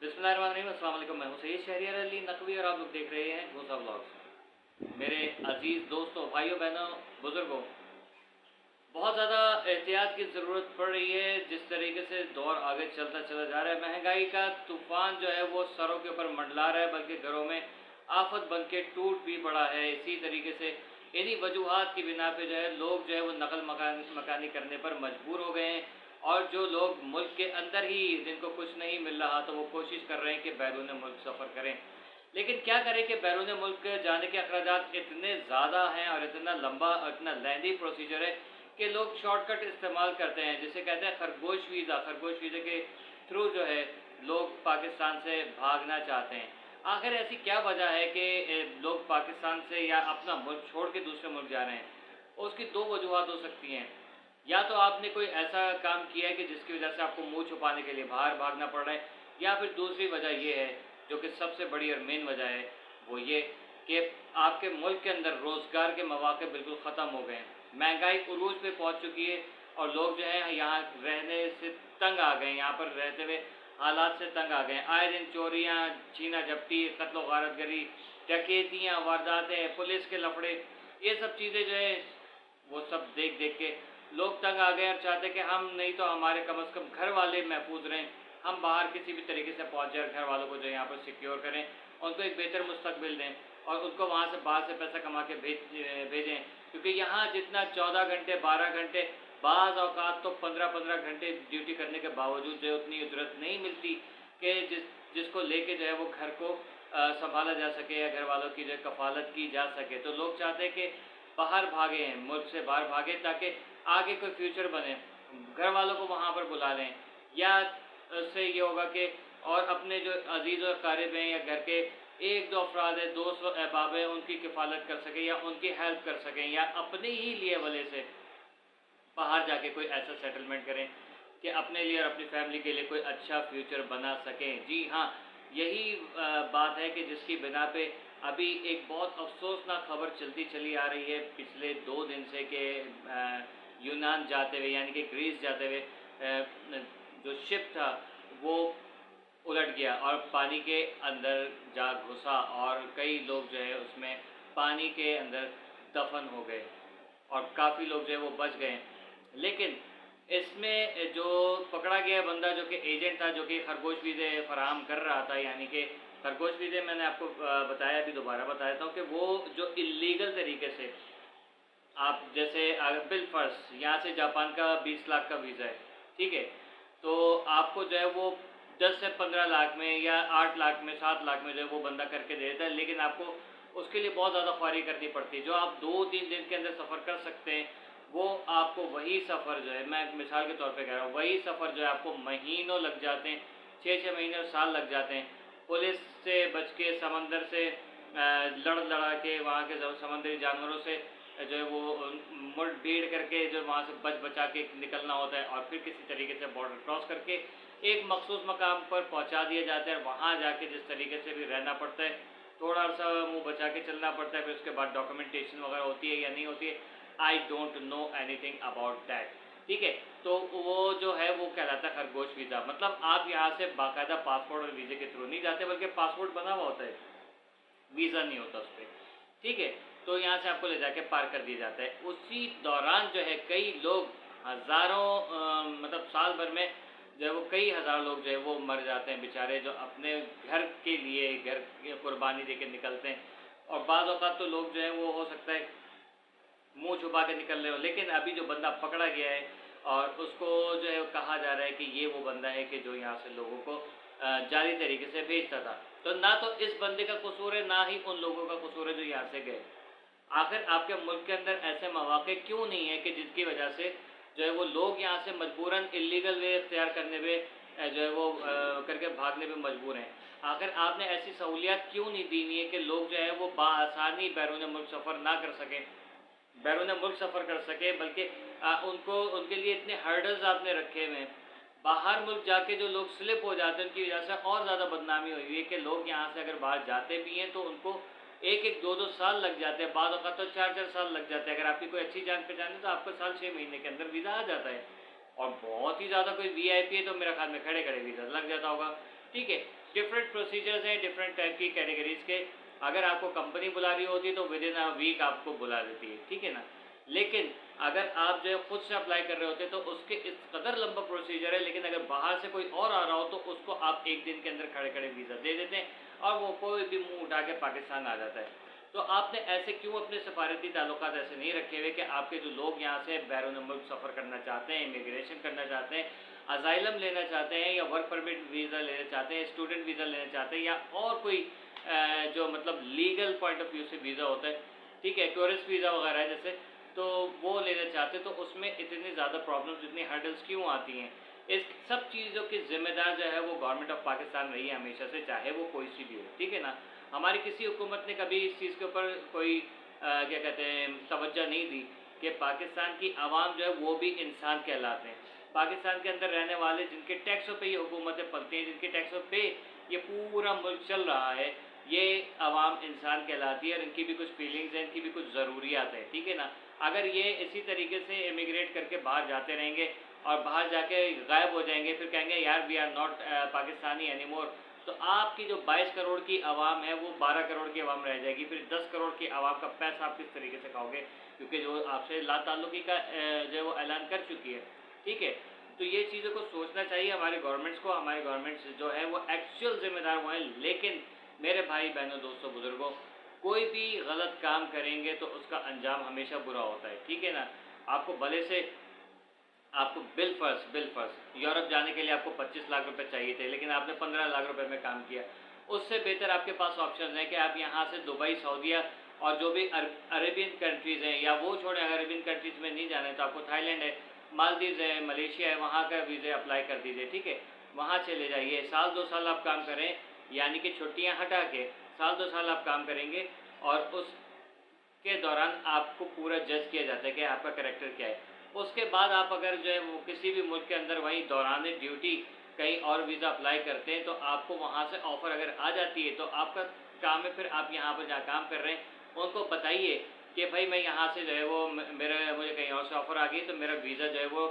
बिस्मिल्लाहिर्रहमानिर्रहीम। अस्सलाम वालेकुम। मैं हूं सैयद शहरियार अली नकवी और आप लोग देख रहे हैं घोसा ब्लॉग्स। मेरे अजीज़ दोस्तों, भाइयों बहनों, बुज़ुर्गों, बहुत ज़्यादा एहतियात की ज़रूरत पड़ रही है। जिस तरीके से दौर आगे चलता चला जा रहा है, महंगाई का तूफ़ान जो है वो सरों के ऊपर मंडला रहा है, बल्कि घरों में आफत बन के टूट भी पड़ा है। इसी तरीके से इन्हीं वजूहात की बिना पे जो है लोग जो है वो नकल मकानी करने पर मजबूर हो गए हैं। और जो लोग मुल्क के अंदर ही, जिनको कुछ नहीं मिल रहा, तो वो कोशिश कर रहे हैं कि बैरून मुल्क सफ़र करें। लेकिन क्या करें कि बैरून मुल्क जाने के अखराजात इतने ज़्यादा हैं और इतना लंबा और इतना लेंदी प्रोसीजर है कि लोग शॉर्टकट इस्तेमाल करते हैं, जिसे कहते हैं खरगोश वीज़ा। खरगोश वीज़े के थ्रू जो है लोग पाकिस्तान से भागना चाहते हैं। आखिर ऐसी क्या वजह है कि लोग पाकिस्तान से या अपना मुल्क छोड़ के दूसरे मुल्क जा रहे हैं? उसकी दो वजूहत हो सकती हैं। या तो आपने कोई ऐसा काम किया है कि जिसकी वजह से आपको मुंह छुपाने के लिए बाहर भागना पड़ रहा है, या फिर दूसरी वजह ये है, जो कि सबसे बड़ी और मेन वजह है, वो ये कि आपके मुल्क के अंदर रोज़गार के मौके बिल्कुल ख़त्म हो गए हैं। महंगाई उरूज पे पहुंच चुकी है और लोग जो है यहाँ रहने से तंग आ गए, यहाँ पर रहते हुए हालात से तंग आ गए। आए दिन चोरियाँ, छीना झपटी, कत्ल गारतगरी, डकैतियाँ, वारदातें, पुलिस के लफड़े, ये सब चीज़ें जो है वो सब देख देख के लोग तंग आ गए और चाहते कि हम नहीं तो हमारे कम से कम घर वाले महफूज रहें, हम बाहर किसी भी तरीके से पहुँच जाए, घर वालों को जो यहाँ पर सिक्योर करें, उनको एक बेहतर मुस्तकबिल दें और उनको वहाँ से बाहर से पैसा कमा के भेजें। क्योंकि यहाँ जितना 14 घंटे 12 घंटे, बाज़ औक़ात तो 15-15 घंटे ड्यूटी करने के बावजूद जो है उतनी उजरत नहीं मिलती कि जिसको लेके जो है वो घर को संभाला जा सके या घर वालों की जो है कफ़ालत की जा सके। तो लोग चाहते हैं कि बाहर भागें, मुल्क से बाहर भागें, ताकि आगे कोई फ्यूचर बने, घर वालों को वहाँ पर बुला लें, या उससे ये होगा कि और अपने जो अजीज़ और क़रीब हैं या घर के एक दो अफराद हैं, दोस्त अहबाब हैं, उनकी किफ़ालत कर सकें या उनकी हेल्प कर सकें, या अपने ही लिए वजह से बाहर जाके कोई ऐसा सेटलमेंट करें कि अपने लिए और अपनी फैमिली के लिए कोई अच्छा फ्यूचर बना सकें। जी हाँ, यही बात है कि जिसकी बिना पे अभी एक बहुत अफसोसनाक खबर चलती चली आ रही है पिछले 2 दिन से कि यूनान जाते हुए, यानी कि ग्रीस जाते हुए जो शिप था वो उलट गया और पानी के अंदर जा घुसा और कई लोग जो है उसमें पानी के अंदर दफन हो गए और काफ़ी लोग जो है वो बच गए। लेकिन इसमें जो पकड़ा गया बंदा, जो कि एजेंट था, जो कि खरगोश वीज़े फराहम कर रहा था, यानी कि खरगोश वीज़े मैंने आपको बताया, अभी दोबारा बता देता हूँ कि वो जो इल्लीगल तरीके से, आप जैसे बिलफ़र्ज़ यहाँ से जापान का 20 लाख का वीज़ा है, ठीक है? तो आपको जो है वो 10 से 15 लाख में या 8 लाख में, 7 लाख में जो है वो बंदा करके दे देता है, लेकिन आपको उसके लिए बहुत ज़्यादा ख्वारी करनी पड़ती है। जो आप 2-3 दिन के अंदर सफ़र कर सकते हैं, वो आपको वही सफ़र जो है, मैं मिसाल के तौर पे कह रहा हूँ, वही सफ़र जो है आपको महीनों लग जाते हैं, 6-6 महीने और साल लग जाते हैं। पुलिस से बच के, समंदर से लड़ लड़ा के, वहाँ के समुद्री जानवरों से जो है वो मुठभेड़ करके जो वहाँ से बच बचा के निकलना होता है और फिर किसी तरीके से बॉर्डर क्रॉस करके एक मखसूस मकाम पर पहुँचा दिया जाता है। वहाँ जाके जिस तरीके से भी रहना पड़ता है, थोड़ा सा मुँह बचा के चलना पड़ता है, फिर उसके बाद डॉक्यूमेंटेशन वगैरह होती है या नहीं होती है, I don't know anything about that, ठीक है? तो वो जो है वो कहलाता है खरगोश वीज़ा। मतलब आप यहाँ से बाकायदा पासपोर्ट और वीज़े के थ्रू नहीं जाते, बल्कि पासपोर्ट बना हुआ होता है, वीज़ा नहीं होता उस पर, ठीक है? तो यहाँ से आपको ले जाके पार कर दिया जाता है। उसी दौरान जो है कई लोग, हज़ारों मतलब साल भर में जो है वो कई हज़ार लोग जो है वो मर जाते हैं बेचारे, जो अपने घर के लिए घर की कुर्बानी दे के निकलते हैं। और बाज़ औक़ात तो लोग जो है वो हो सकता है मुँह छुपा के निकल रहे हो, लेकिन अभी जो बंदा पकड़ा गया है और उसको जो है कहा जा रहा है कि ये वो बंदा है कि जो यहाँ से लोगों को जाली तरीके से भेजता था। तो ना तो इस बंदे का कसूर है, ना ही उन लोगों का कसूर है जो यहाँ से गए। आखिर आपके मुल्क के अंदर ऐसे मौके क्यों नहीं है कि जिसकी वजह से जो है वो लोग यहाँ से मजबूरन इल्लीगल वे इख्तियार करने पे जो है वो करके भागने पे मजबूर हैं? आखिर आपने ऐसी सहूलियात क्यों नहीं दी हुई है कि लोग जो है वो बाआसानी बैरून मुल्क सफ़र ना कर सकें, बैरून मुल्क सफ़र कर सकें, बल्कि उनको उनके लिए इतने हर्डल्स आपने रखे हुए हैं। बाहर मुल्क जाके जो लोग स्लिप हो जाते हैं, उनकी वजह से और ज़्यादा बदनामी हुई है कि लोग यहाँ से अगर बाहर जाते भी हैं तो उनको 1-1, 2-2 साल लग जाते हैं, बाद औक़ात तो 4-4 साल लग जाते हैं। अगर आपकी कोई अच्छी जान पहचान है तो आपको साल 6 महीने के अंदर वीज़ा आ जाता है, और बहुत ही ज़्यादा कोई वीआईपी है तो मेरा ख्याल में खड़े-खड़े वीज़ा लग जाता होगा, ठीक है? डिफरेंट प्रोसीजर्स हैं डिफरेंट टाइप की कैटेगरीज के। अगर आपको कंपनी बुला रही होती तो विद इन अ वीक आपको बुला देती है, ठीक है ना। लेकिन अगर आप जो है खुद से अप्लाई कर रहे होते तो उसके इस कदर लंबा प्रोसीजर है, लेकिन अगर बाहर से कोई और आ रहा हो तो उसको आप एक दिन के अंदर खड़े खड़े वीज़ा दे देते हैं और वो कोई भी मुंह उठा के पाकिस्तान आ जाता है। तो आपने ऐसे क्यों अपने सफारती ताल्लुकात ऐसे नहीं रखे हुए कि आपके जो लोग यहाँ से बैरून मुल्क सफ़र करना चाहते हैं, इमिग्रेशन करना चाहते हैं, अजाइलम लेना चाहते हैं या वर्क परमिट वीज़ा लेना चाहते हैं, स्टूडेंट वीज़ा लेना चाहते हैं या और कोई जो मतलब लीगल पॉइंट ऑफ व्यू से वीज़ा होता है, ठीक है, टूरिस्ट वीज़ा वगैरह है जैसे, तो वो लेना चाहते तो उसमें इतनी ज़्यादा प्रॉब्लम्स, इतनी हर्डल्स क्यों आती हैं। इस सब चीज़ों की जिम्मेदार जो है वो गवर्नमेंट ऑफ पाकिस्तान रही है हमेशा से, चाहे वो कोई सी भी हो, ठीक है ना। हमारी किसी हुकूमत ने कभी इस चीज़ के ऊपर कोई क्या कहते हैं तवज्जो नहीं दी कि पाकिस्तान की आवाम जो है वो भी इंसान कहलाते हैं। पाकिस्तान के अंदर रहने वाले जिनके टैक्सों पे ये हुकूमतें पलती हैं, जिनके टैक्सों पे ये पूरा मुल्क चल रहा है, ये आवाम इंसान कहलाती है और इनकी भी कुछ फीलिंग्स हैं, इनकी भी कुछ ज़रूरियात हैं, ठीक है ना। अगर ये इसी तरीके से इमिग्रेट करके बाहर जाते रहेंगे और बाहर जाके गायब हो जाएंगे, फिर कहेंगे यार we are not Pakistani any more, तो आपकी जो 22 करोड़ की आवाम है वो 12 करोड़ की आवाम रह जाएगी। फिर 10 करोड़ की आवाम का पैसा आप किस तरीके से खाओगे, क्योंकि जो आपसे ला ताल्लुकी का जो है वो ऐलान कर चुकी है, ठीक है। तो ये चीज़ों को सोचना चाहिए हमारे गवर्नमेंट्स को। हमारे गवर्नमेंट्स जो है वो एक्चुअल जिम्मेदार वो हैं, लेकिन मेरे भाई बहनों दोस्तों बुज़ुर्गों, कोई भी गलत काम करेंगे तो उसका अंजाम हमेशा बुरा होता है, ठीक है ना। आपको भले से आपको बिल फर्ज यूरोप जाने के लिए आपको 25 लाख रुपए चाहिए थे, लेकिन आपने 15 लाख रुपए में काम किया। उससे बेहतर आपके पास ऑप्शन है कि आप यहाँ से दुबई, सऊदीया और जो भी अरेबियन कंट्रीज़ हैं, या वो छोड़ें, अरेबियन कंट्रीज़ में नहीं जाना है तो आपको थाईलैंड है, मालदीव्स है, मलेशिया है, वहाँ का वीज़े अप्लाई कर दीजिए, ठीक है। वहाँ चले जाइए, साल 2 साल आप काम करें, यानी कि छुट्टियाँ हटा के साल 2 साल आप काम करेंगे और उसके दौरान आपको पूरा जज किया जाता है कि आपका करेक्टर क्या है। उसके बाद आप अगर जो है वो किसी भी मुल्क के अंदर वहीं दौरान ड्यूटी कहीं और वीज़ा अप्लाई करते हैं तो आपको वहाँ से ऑफ़र अगर आ जाती है तो आपका काम है, फिर आप यहाँ पर जहाँ काम कर रहे हैं उनको बताइए कि भाई मैं यहाँ से जो है वो मुझे कहीं और से ऑफ़र आ गई तो मेरा वीज़ा जो है वो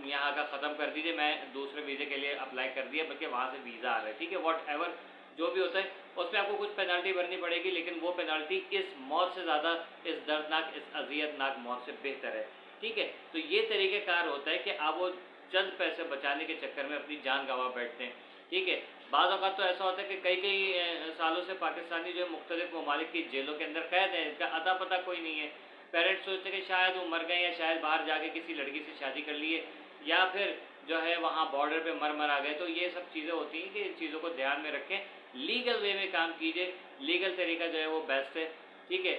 यहाँ का ख़त्म कर दीजिए, मैं दूसरे वीज़े के लिए अप्लाई कर दिया, बल्कि वहाँ से वीज़ा आ रहा है, ठीक है। वॉट एवर जो भी होता है उसमें आपको कुछ पेनल्टी भरनी पड़ेगी, लेकिन वो पेनल्टी इस मौत से ज़्यादा, इस दर्दनाक, इस अजियतनाक मौत से बेहतर है, ठीक है। तो ये तरीक़ेकार होता है कि आप वो चंद पैसे बचाने के चक्कर में अपनी जान गंवा बैठते हैं, ठीक है। बाज़ औक़ात तो ऐसा होता है कि कई कई सालों से पाकिस्तानी जो है मुख्तलिफ़ ममालिक की जेलों के अंदर कैद है, इनका अता पता कोई नहीं है। पेरेंट्स सोचते हैं कि शायद वो मर गए या शायद बाहर जाके किसी लड़की से शादी कर लिए या फिर जो है वहाँ बॉर्डर पे मर आ गए। तो ये सब चीज़ें होती हैं कि इन चीज़ों को ध्यान में रखें, लीगल वे में काम कीजिए, लीगल तरीका जो है वो बेस्ट है, ठीक है।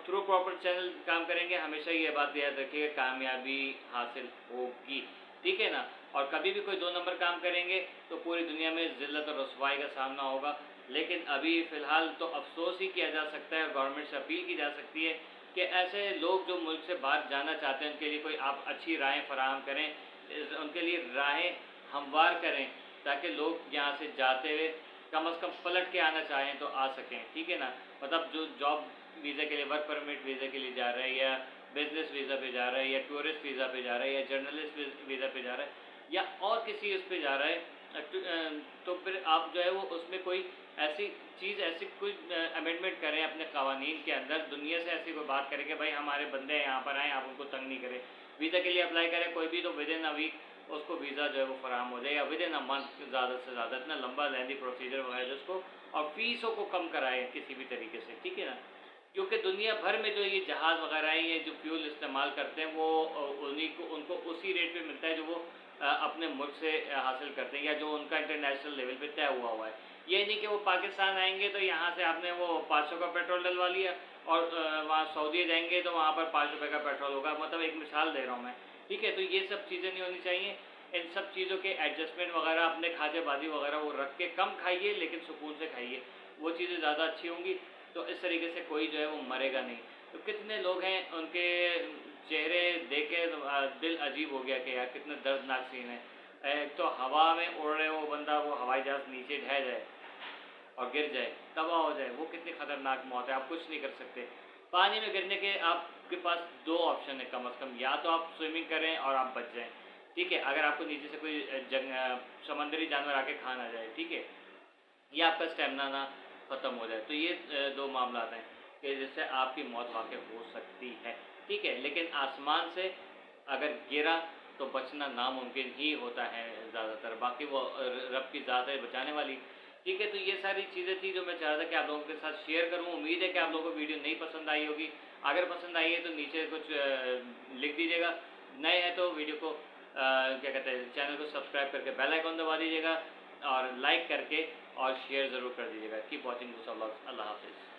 थ्रू प्रॉपर चैनल काम करेंगे, हमेशा ये बात याद रखिएगा कामयाबी हासिल होगी, ठीक है ना। और कभी भी कोई 2 नंबर काम करेंगे तो पूरी दुनिया में ज़िल्लत और रुसवाई का सामना होगा। लेकिन अभी फ़िलहाल तो अफसोस ही किया जा सकता है और गवर्नमेंट से अपील की जा सकती है कि ऐसे लोग जो मुल्क से बाहर जाना चाहते हैं उनके लिए कोई आप अच्छी राहें फराहम करें, उनके लिए राहें हमवार करें, ताकि लोग यहाँ से जाते हुए कम से कम पलट के आना चाहें तो आ सकें, ठीक है ना। मतलब जो जॉब वीज़ा के लिए, वर्क परमिट वीज़ा के लिए जा रहे हैं या बिज़नेस वीज़ा पे जा रहा है या टूरिस्ट वीज़ा पे जा रहा है या जर्नलिस्ट वीज़ा पे जा रहा है या और किसी उस पे जा रहा है, तो फिर आप जो है वो उसमें कोई ऐसी चीज़, ऐसी कोई अमेंडमेंट करें अपने कवानीन के अंदर, दुनिया से ऐसी कोई बात करें कि भाई हमारे बंदे यहाँ पर आएँ, आप उनको तंग नहीं करें। वीज़ा के लिए अप्लाई करें कोई भी तो विद इन अ वीक उसको वीज़ा जो है वो फराहम हो जाए, या विद इन अ मंथ ज़्यादा से ज़्यादा, इतना लंबा लेंदी प्रोसीजर वगैरह जिसको, और फ़ीसों को कम कराएँ किसी भी तरीके से, ठीक है ना। क्योंकि दुनिया भर में जो ये जहाज़ वगैरह हैं, ये जो फ्यूल इस्तेमाल करते हैं वो उन्हीं को, उनको उसी रेट पे मिलता है जो वो अपने मुल्क से हासिल करते हैं या जो उनका इंटरनेशनल लेवल पे तय हुआ है। ये नहीं कि वो पाकिस्तान आएंगे तो यहाँ से आपने वो 500 का पेट्रोल डलवा लिया और वहाँ सऊदी जाएंगे तो वहाँ पर 5 रुपये का पेट्रोल होगा। मतलब एक मिसाल दे रहा हूँ मैं, ठीक है। तो ये सब चीज़ें नहीं होनी चाहिए। इन सब चीज़ों के एडजस्टमेंट वगैरह, अपने खाजेबाजी वगैरह वो रख के कम खाइए, लेकिन सुकून से खाइए, वो चीज़ें ज़्यादा अच्छी होंगी। तो इस तरीके से कोई जो है वो मरेगा नहीं। तो कितने लोग हैं उनके चेहरे देख के दिल अजीब हो गया कि यार कितने दर्दनाक सीन है। एक तो हवा में उड़ रहे वो बंदा, वो हवाई जहाज़ नीचे ढह जाए और गिर जाए, तबाह हो जाए, वो कितनी ख़तरनाक मौत है, आप कुछ नहीं कर सकते। पानी में गिरने के आपके पास 2 ऑप्शन है कम से कम, या तो आप स्विमिंग करें और आप बच जाएं, ठीक है, अगर आपको नीचे से कोई समंदरी जानवर आके खा ना जाए, ठीक है, या आपका स्टेमिना ना ख़त्म हो जाए, तो ये दो मामला हैं कि जिससे आपकी मौत वाक़ई हो सकती है, ठीक है। लेकिन आसमान से अगर गिरा तो बचना नामुमकिन ही होता है ज़्यादातर, बाकी वो रब की ज़ात है बचाने वाली, ठीक है। तो ये सारी चीज़ें थी जो मैं चाह रहा था कि आप लोगों के साथ शेयर करूँ। उम्मीद है कि आप लोगों को वीडियो नहीं पसंद आई होगी। अगर पसंद आई है तो नीचे कुछ लिख दीजिएगा। नए हैं तो वीडियो को क्या कहते हैं, चैनल को सब्सक्राइब करके बेल आइकन दबा दीजिएगा और लाइक करके और शेयर ज़रूर कर दीजिएगा। कीप वॉचिंग मूसा व्लॉग्स। अल्लाह हाफ़िज़।